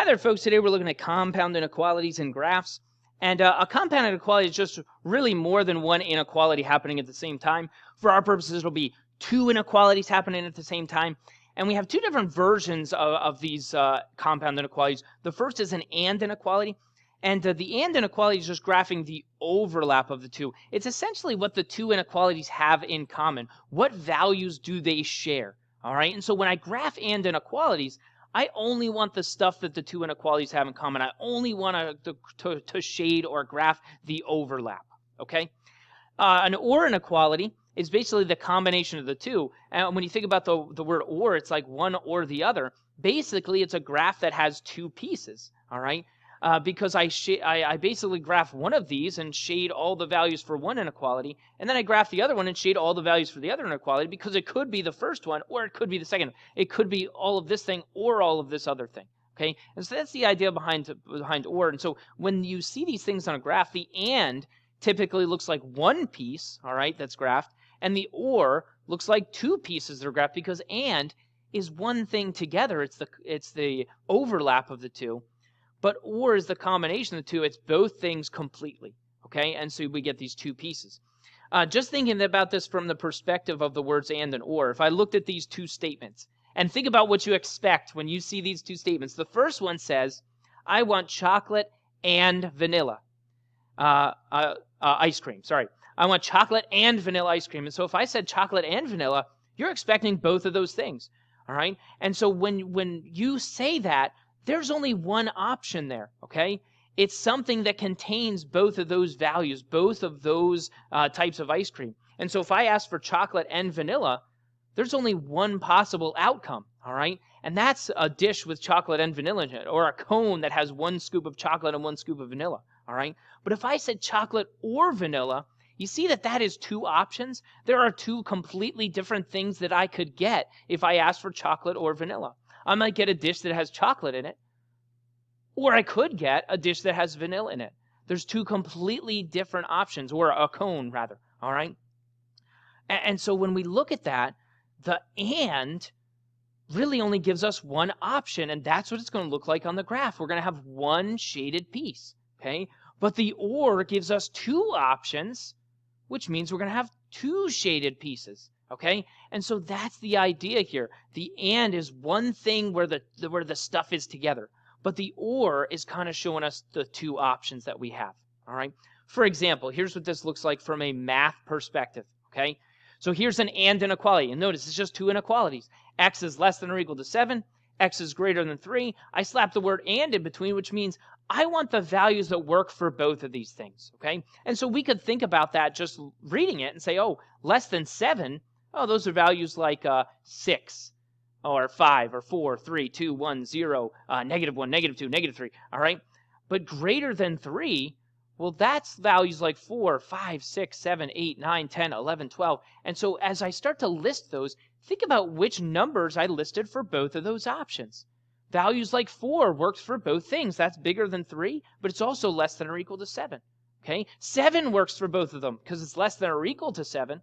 there, folks. Today we're looking at compound inequalities in graphs. And a compound inequality is just really more than one inequality happening at the same time. For our purposes, it'll be two inequalities happening at the same time. And we have two different versions of these compound inequalities. The first is an and inequality. And the and inequality is just graphing the overlap of the two. It's essentially what the two inequalities have in common. What values do they share? All right. And so when I graph and inequalities, I only want the stuff that the two inequalities have in common. I only want to shade or graph the overlap, okay? An or inequality is basically the combination of the two. And when you think about the word or, it's like one or the other. Basically, it's a graph that has two pieces, all right? Because I basically graph one of these and shade all the values for one inequality, and then I graph the other one and shade all the values for the other inequality, because it could be the first one or it could be the second. It could be all of this thing or all of this other thing. Okay, and so that's the idea behind or. And so when you see these things on a graph, the and typically looks like one piece, all right, that's graphed, and the or looks like two pieces that are graphed, because and is one thing together. It's the overlap of the two. But or is the combination of the two. It's both things completely, okay? And so we get these two pieces. Just thinking about this from the perspective of the words and or, if I looked at these two statements, and think about what you expect when you see these two statements. The first one says, I want chocolate and vanilla ice cream. Sorry. I want chocolate and vanilla ice cream. And so if I said chocolate and vanilla, you're expecting both of those things, all right? And so when you say that, there's only one option there, okay? It's something that contains both of those values, both of those types of ice cream. And so if I ask for chocolate and vanilla, there's only one possible outcome, all right? And that's a dish with chocolate and vanilla in it, or a cone that has one scoop of chocolate and one scoop of vanilla, all right? But if I said chocolate or vanilla, you see that is two options. There are two completely different things that I could get if I asked for chocolate or vanilla. I might get a dish that has chocolate in it, or I could get a dish that has vanilla in it. There's two completely different options, or a cone rather, all right? And so when we look at that, the and really only gives us one option, and that's what it's going to look like on the graph. We're going to have one shaded piece, okay? But the or gives us two options, which means we're going to have two shaded pieces. Okay, and so that's the idea here. The and is one thing where the stuff is together, but the or is kind of showing us the two options that we have. All right. For example, here's what this looks like from a math perspective. Okay, so here's an and inequality, and notice it's just two inequalities. X is less than or equal to 7. X is greater than 3. I slap the word and in between, which means I want the values that work for both of these things. Okay, and so we could think about that just reading it and say, oh, less than 7. Oh, those are values like 6 or 5 or 4, 3, 2, 1, 0, -1, -2, -3, all right? But greater than 3, well, that's values like 4, 5, 6, 7, 8, 9, 10, 11, 12. And so as I start to list those, think about which numbers I listed for both of those options. Values like 4 works for both things. That's bigger than 3, but it's also less than or equal to 7. Okay? 7 works for both of them because it's less than or equal to 7.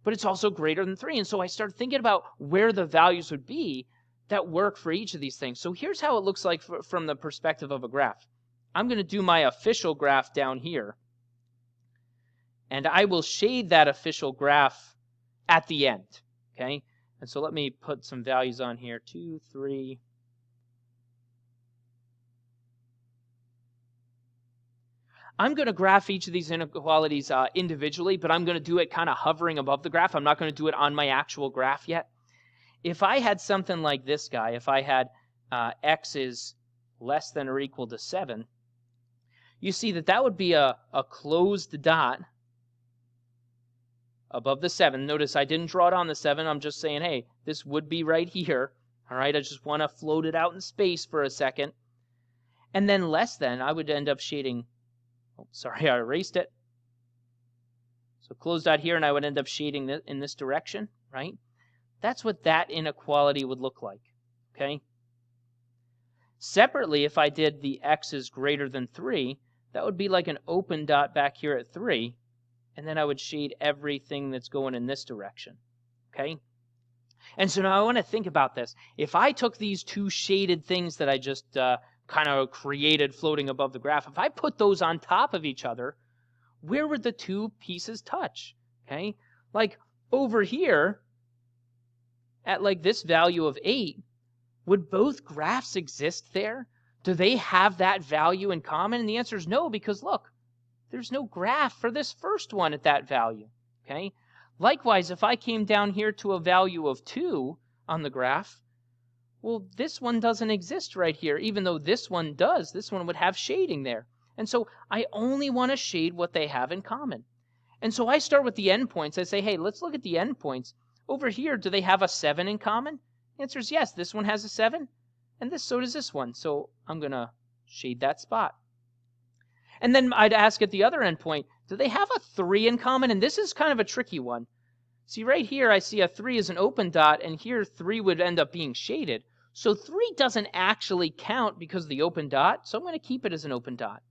But it's also greater than 3. And so I started thinking about where the values would be that work for each of these things. So here's how it looks like from the perspective of a graph. I'm going to do my official graph down here. And I will shade that official graph at the end. Okay? And so let me put some values on here. 2, 3. I'm going to graph each of these inequalities individually, but I'm going to do it kind of hovering above the graph. I'm not going to do it on my actual graph yet. If I had something like this guy, if I had x is less than or equal to 7, you see that would be a closed dot above the 7. Notice I didn't draw it on the 7. I'm just saying, hey, this would be right here. All right, I just want to float it out in space for a second. And then less than, I would end up shading. Oh, sorry, I erased it. So closed out here, and I would end up shading in this direction, right? That's what that inequality would look like, okay? Separately, if I did the x is greater than 3, that would be like an open dot back here at 3, and then I would shade everything that's going in this direction, okay? And so now I want to think about this. If I took these two shaded things that I just kind of created floating above the graph, if I put those on top of each other, where would the two pieces touch? Okay, like over here at like this value of 8, would both graphs exist there? Do they have that value in common? And the answer is no, because look, there's no graph for this first one at that value. Okay. Likewise, if I came down here to a value of 2 on the graph, well, this one doesn't exist right here, even though this one does. This one would have shading there. And so I only want to shade what they have in common. And so I start with the endpoints. I say, hey, let's look at the endpoints. Over here, do they have a 7 in common? The answer is yes. This one has a 7, and so does this one. So I'm going to shade that spot. And then I'd ask at the other endpoint, do they have a 3 in common? And this is kind of a tricky one. See, right here, I see a 3 as an open dot, and here 3 would end up being shaded. So 3 doesn't actually count because of the open dot, so I'm going to keep it as an open dot.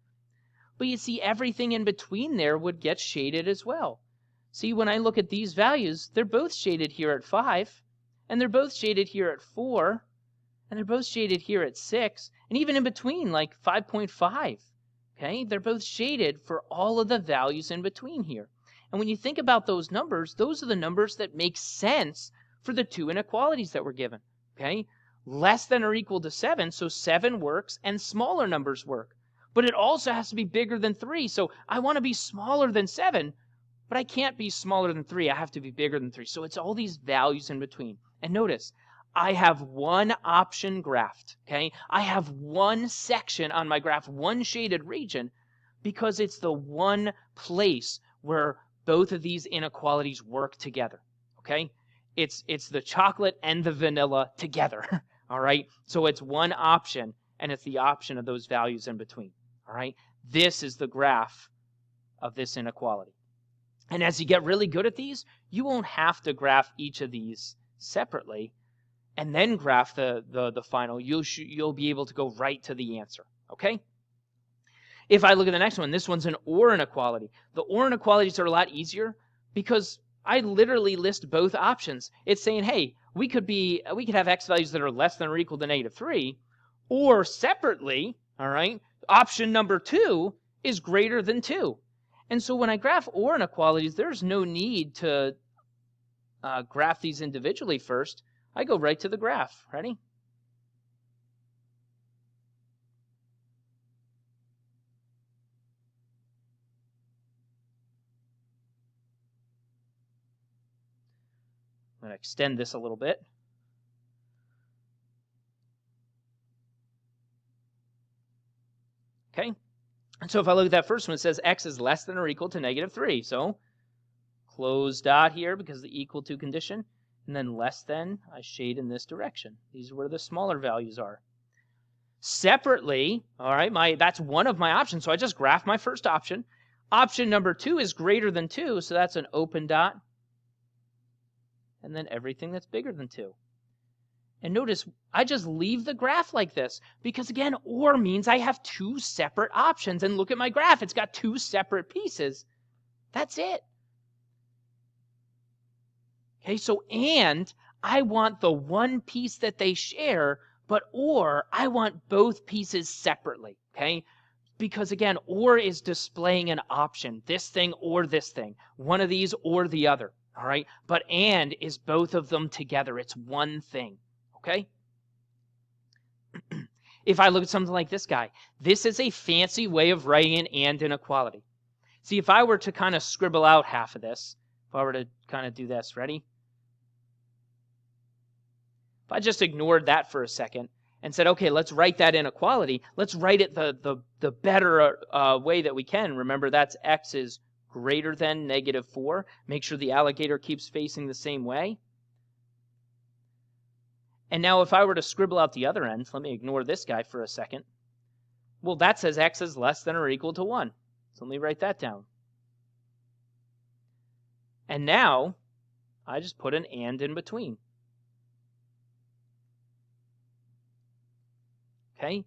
But you see, everything in between there would get shaded as well. See, when I look at these values, they're both shaded here at 5, and they're both shaded here at 4, and they're both shaded here at 6, and even in between, like 5.5. Okay, they're both shaded for all of the values in between here. And when you think about those numbers, those are the numbers that make sense for the two inequalities that were given. Okay, less than or equal to 7, so 7 works, and smaller numbers work. But it also has to be bigger than 3, so I want to be smaller than 7, but I can't be smaller than 3. I have to be bigger than 3. So it's all these values in between. And notice, I have one option graphed, okay? I have one section on my graph, one shaded region, because it's the one place where both of these inequalities work together, okay? It's the chocolate and the vanilla together, all right? So it's one option, and it's the option of those values in between, all right? This is the graph of this inequality. And as you get really good at these, you won't have to graph each of these separately and then graph the final. You'll be able to go right to the answer, okay? If I look at the next one, this one's an OR inequality. The OR inequalities are a lot easier because I literally list both options. It's saying, hey, we could have x values that are less than or equal to -3, or separately, all right, option number 2 is greater than 2. And so when I graph OR inequalities, there's no need to graph these individually first. I go right to the graph. Ready? I'm going to extend this a little bit. Okay. And so if I look at that first one, it says x is less than or equal to -3. So close dot here because of the equal to condition. And then less than, I shade in this direction. These are where the smaller values are. Separately, all right, that's one of my options. So I just graph my first option. Option number 2 is greater than 2, so that's an open dot. And then everything that's bigger than 2. And notice, I just leave the graph like this because, again, OR means I have two separate options. And look at my graph. It's got two separate pieces. That's it. Okay, so and I want the one piece that they share, but OR, I want both pieces separately, okay? Because, again, OR is displaying an option, this thing or this thing, one of these or the other, all right? But and is both of them together. It's one thing. Okay? If I look at something like this guy, this is a fancy way of writing an and inequality. See, if I were to kind of scribble out half of this, if I were to kind of do this, ready? If I just ignored that for a second and said, okay, let's write that inequality, let's write it the better way that we can. Remember, that's x is greater than -4. Make sure the alligator keeps facing the same way. And now if I were to scribble out the other end, let me ignore this guy for a second. Well, that says x is less than or equal to 1. So let me write that down. And now I just put an and in between. Okay?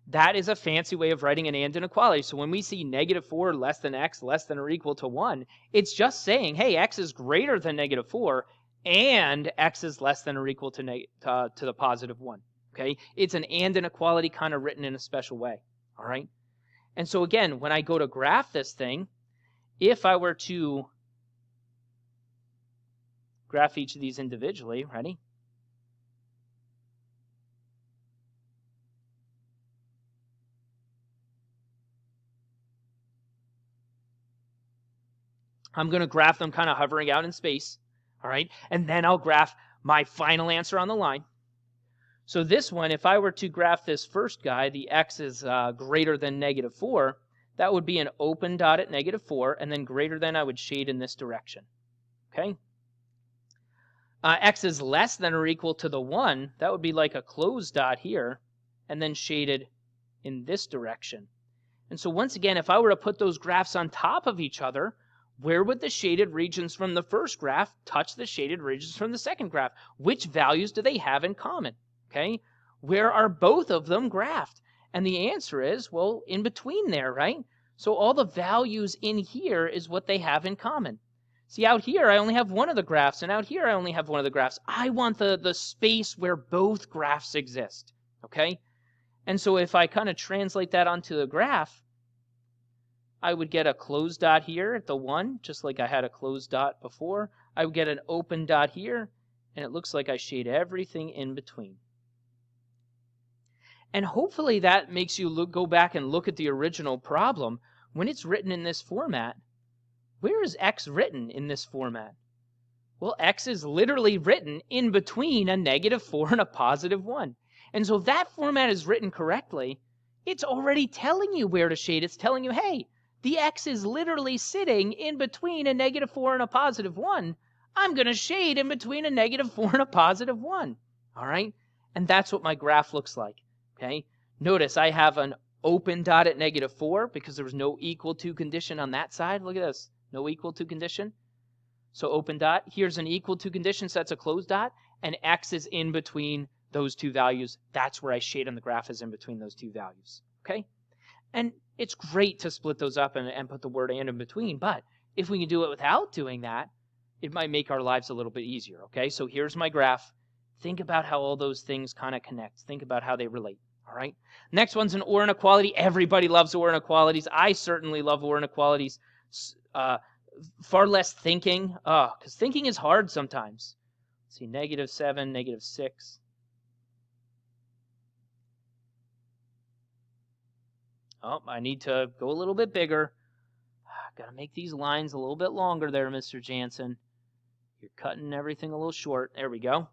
That is a fancy way of writing an and inequality. So when we see -4 less than x less than or equal to 1, it's just saying, hey, x is greater than -4, and x is less than or equal to the positive 1. Okay? It's an and inequality kind of written in a special way. All right? And so again, when I go to graph this thing, if I were to graph each of these individually, ready? I'm going to graph them kind of hovering out in space, all right? And then I'll graph my final answer on the line. So this one, if I were to graph this first guy, the x is greater than -4, that would be an open dot at -4, and then greater than I would shade in this direction, okay? X is less than or equal to the 1, that would be like a closed dot here, and then shaded in this direction. And so once again, if I were to put those graphs on top of each other, where would the shaded regions from the first graph touch the shaded regions from the second graph? Which values do they have in common? Okay, where are both of them graphed? And the answer is, well, in between there, right? So all the values in here is what they have in common. See, out here, I only have one of the graphs, and out here, I only have one of the graphs. I want the space where both graphs exist, okay? And so if I kind of translate that onto the graph, I would get a closed dot here at the 1, just like I had a closed dot before. I would get an open dot here, and it looks like I shade everything in between. And hopefully that makes you go back and look at the original problem. When it's written in this format, where is x written in this format? Well, x is literally written in between a -4 and a +1. And so if that format is written correctly, it's already telling you where to shade. It's telling you, hey, the x is literally sitting in between a -4 and a +1. I'm going to shade in between a -4 and a +1. All right? And that's what my graph looks like. Okay? Notice I have an open dot at -4 because there was no equal to condition on that side. Look at this. No equal to condition. So open dot. Here's an equal to condition, so that's a closed dot. And x is in between those two values. That's where I shade on the graph, is in between those two values. Okay? And it's great to split those up and put the word and in between. But if we can do it without doing that, it might make our lives a little bit easier. Okay? So here's my graph. Think about how all those things kind of connect. Think about how they relate. All right? Next one's an OR inequality. Everybody loves OR inequalities. I certainly love OR inequalities. Far less thinking, because thinking is hard sometimes. Let's see, -7, -6. Oh, I need to go a little bit bigger. Got to make these lines a little bit longer there, Mr. Jansen. You're cutting everything a little short. There we go.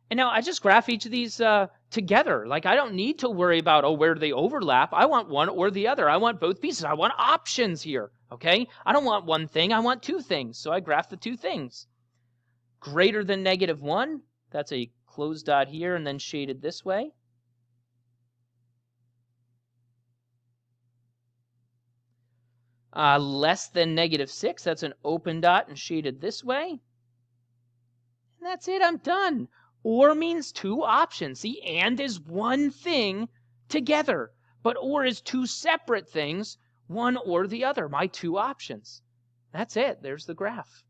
And now I just graph each of these together. Like, I don't need to worry about, oh, where do they overlap? I want one or the other. I want both pieces. I want options here, okay? I don't want one thing. I want two things. So I graph the two things. Greater than -1, that's a closed dot here and then shaded this way. Less than -6, that's an open dot and shaded this way. And that's it, I'm done. Or means two options. See, and is one thing together, but or is two separate things, one or the other, my two options. That's it, there's the graph.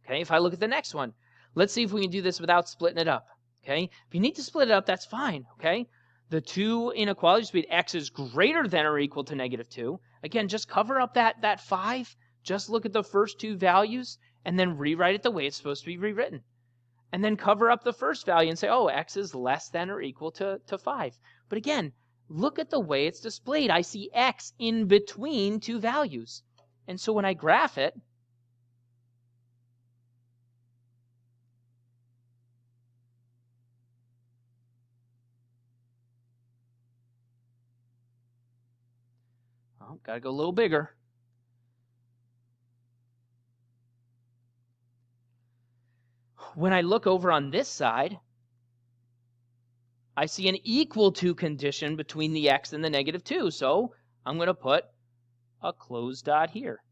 Okay, if I look at the next one, let's see if we can do this without splitting it up. Okay, if you need to split it up, that's fine. Okay, the two inequalities between x is greater than or equal to -2. Again, just cover up that 5. Just look at the first two values and then rewrite it the way it's supposed to be rewritten. And then cover up the first value and say, oh, x is less than or equal to 5. But again, look at the way it's displayed. I see x in between two values. And so when I graph it, got to go a little bigger. When I look over on this side, I see an equal to condition between the x and the -2. So I'm going to put a closed dot here.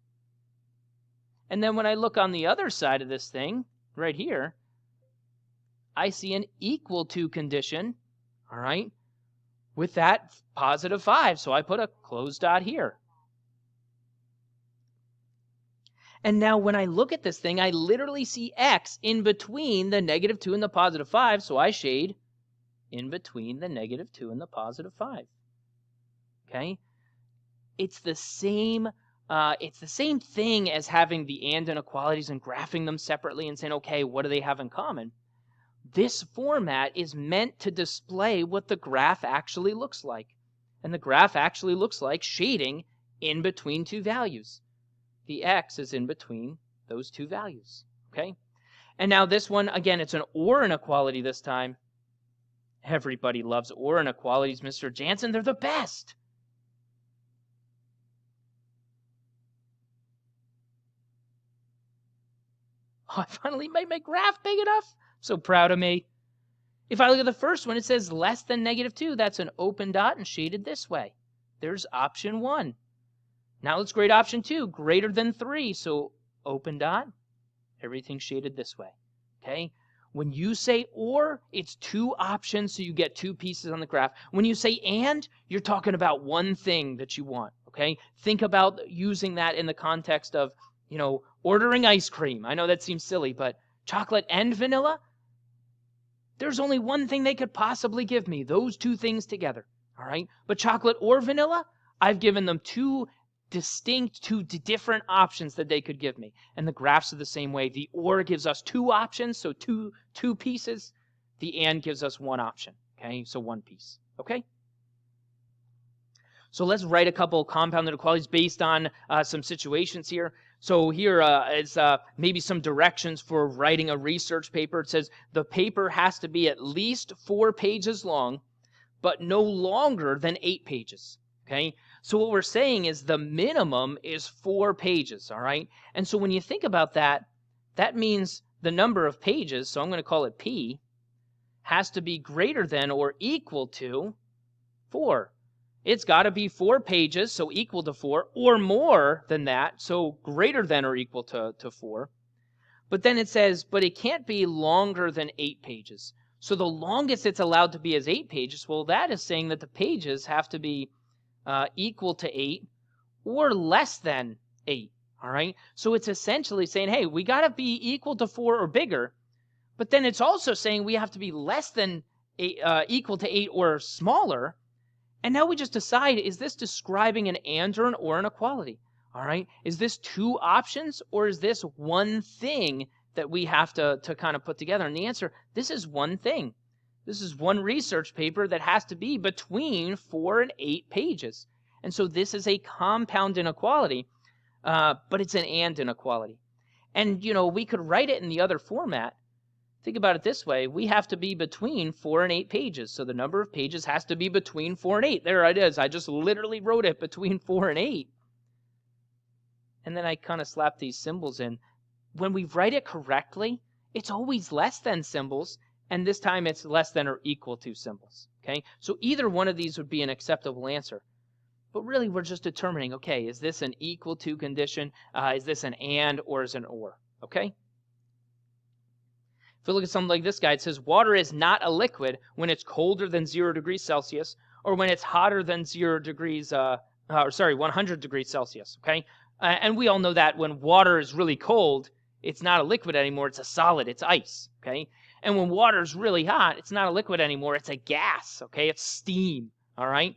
And then when I look on the other side of this thing, right here, I see an equal to condition, all right, with that +5. So I put a closed dot here. And now when I look at this thing, I literally see x in between the -2 and the +5, so I shade in between the -2 and the +5. Okay? It's the same thing as having the and inequalities and graphing them separately and saying, okay, what do they have in common? This format is meant to display what the graph actually looks like. And the graph actually looks like shading in between two values. The x is in between those two values. Okay? And now this one, again, it's an OR inequality this time. Everybody loves OR inequalities, Mr. Jansen. They're the best. Oh, I finally made my graph big enough. So proud of me. If I look at the first one, it says less than -2. That's an open dot and shaded this way. There's option 1. Now let's grade option 2, greater than 3. So open dot, everything shaded this way. Okay? When you say OR, it's 2 options, so you get 2 pieces on the graph. When you say AND, you're talking about one thing that you want. Okay? Think about using that in the context of, ordering ice cream. I know that seems silly, but chocolate and vanilla? There's only one thing they could possibly give me, those 2 things together. All right? But chocolate or vanilla, I've given them 2 distinct, 2 different options that they could give me. And the graphs are the same way. The OR gives us 2 options, so two pieces. The AND gives us 1 option. Okay? So 1 piece. Okay? So let's write a couple compound inequalities based on some situations here. So here is maybe some directions for writing a research paper. It says the paper has to be at least 4 pages long, but no longer than 8 pages. Okay? So what we're saying is the minimum is 4 pages, all right? And so when you think about that, that means the number of pages, so I'm going to call it P, has to be greater than or equal to 4. It's got to be 4 pages, so equal to 4, or more than that, so greater than or equal to 4. But then it says, but it can't be longer than 8 pages. So the longest it's allowed to be is 8 pages. Well, that is saying that the pages have to be equal to 8 or less than 8, all right? So it's essentially saying, hey, we got to be equal to 4 or bigger, but then it's also saying we have to be less than equal to 8 or smaller. And now we just decide, is this describing an AND or an OR inequality? All right? Is this 2 options, or is this one thing that we have to kind of put together? And the answer, this is one thing. This is one research paper that has to be between 4 and 8 pages. And so this is a compound inequality, but it's an AND inequality. And, we could write it in the other format. Think about it this way. We have to be between 4 and 8 pages. So the number of pages has to be between 4 and 8. There it is. I just literally wrote it between 4 and 8. And then I kind of slapped these symbols in. When we write it correctly, it's always less than symbols. And this time it's less than or equal to symbols. Okay? So either one of these would be an acceptable answer. But really we're just determining, okay, is this an equal to condition? Is this an AND or is it an OR? Okay? If we look at something like this guy, it says water is not a liquid when it's colder than 0 degrees Celsius or when it's hotter than 100 degrees Celsius, okay? And we all know that when water is really cold, it's not a liquid anymore, it's a solid, it's ice, okay? And when water is really hot, it's not a liquid anymore, it's a gas, okay? It's steam, all right?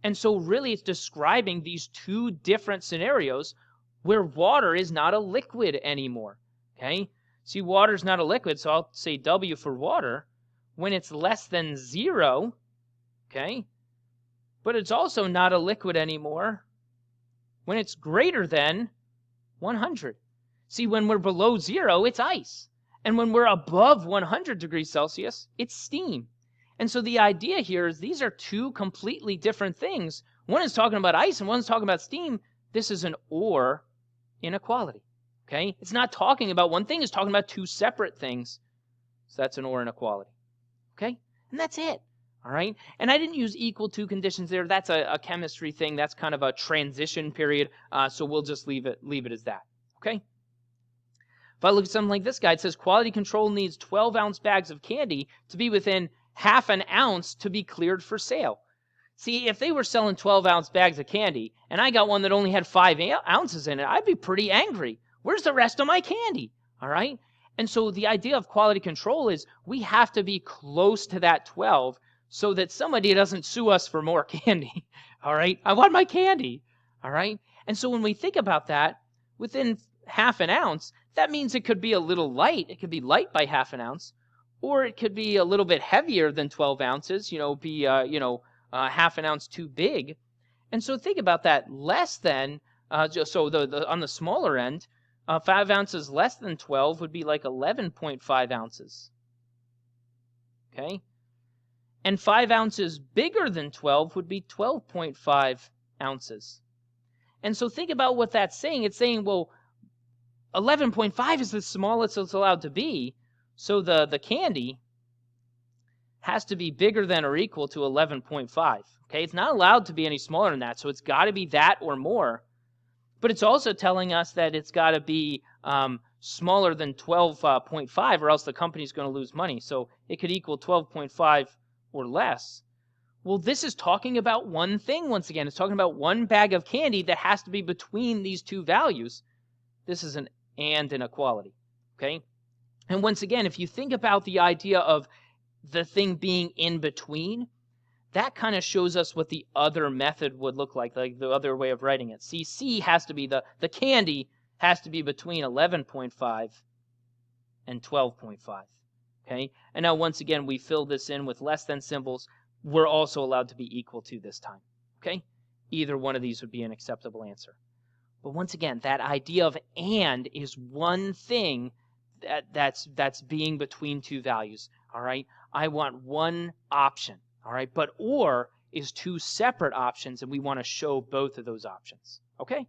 And so really it's describing these 2 different scenarios where water is not a liquid anymore, okay? See, water is not a liquid, so I'll say W for water when it's less than 0, okay? But it's also not a liquid anymore when it's greater than 100. See, when we're below 0, it's ice. And when we're above 100 degrees Celsius, it's steam. And so the idea here is these are 2 completely different things. One is talking about ice and one's talking about steam. This is an OR inequality. Okay? It's not talking about one thing, it's talking about 2 separate things. So that's an OR inequality. Okay? And that's it. All right? And I didn't use equal to conditions there. That's a chemistry thing. That's kind of a transition period. So we'll just leave it as that. Okay? If I look at something like this guy, it says quality control needs 12-ounce bags of candy to be within half an ounce to be cleared for sale. See, if they were selling 12-ounce bags of candy and I got one that only had 5 ounces in it, I'd be pretty angry. Where's the rest of my candy? All right? And so the idea of quality control is we have to be close to that 12 so that somebody doesn't sue us for more candy. All right? I want my candy. All right? And so when we think about that, within half an ounce, that means it could be a little light. It could be light by half an ounce, or it could be a little bit heavier than 12 ounces, be, half an ounce too big. And so think about that. Less than, so on the smaller end, 5 ounces less than 12 would be like 11.5 ounces. Okay? And 5 ounces bigger than 12 would be 12.5 ounces. And so think about what that's saying. It's saying, well, 11.5 is the smallest it's allowed to be, so the candy has to be bigger than or equal to 11.5. Okay? It's not allowed to be any smaller than that, so it's got to be that or more. But it's also telling us that it's got to be smaller than 12.5, or else the company's going to lose money. So it could equal 12.5 or less. Well, this is talking about one thing once again. It's talking about one bag of candy that has to be between these two values. This is an inequality. Okay? And once again, if you think about the idea of the thing being in between, that kind of shows us what the other method would look like the other way of writing it. See, C has to be, the candy has to be between 11.5 and 12.5. Okay? And now once again, we fill this in with less than symbols. We're also allowed to be equal to this time. Okay? Either one of these would be an acceptable answer. But once again, that idea of and is one thing that's being between two values. All right? I want one option. All right? But or is two separate options, and we want to show both of those options. Okay?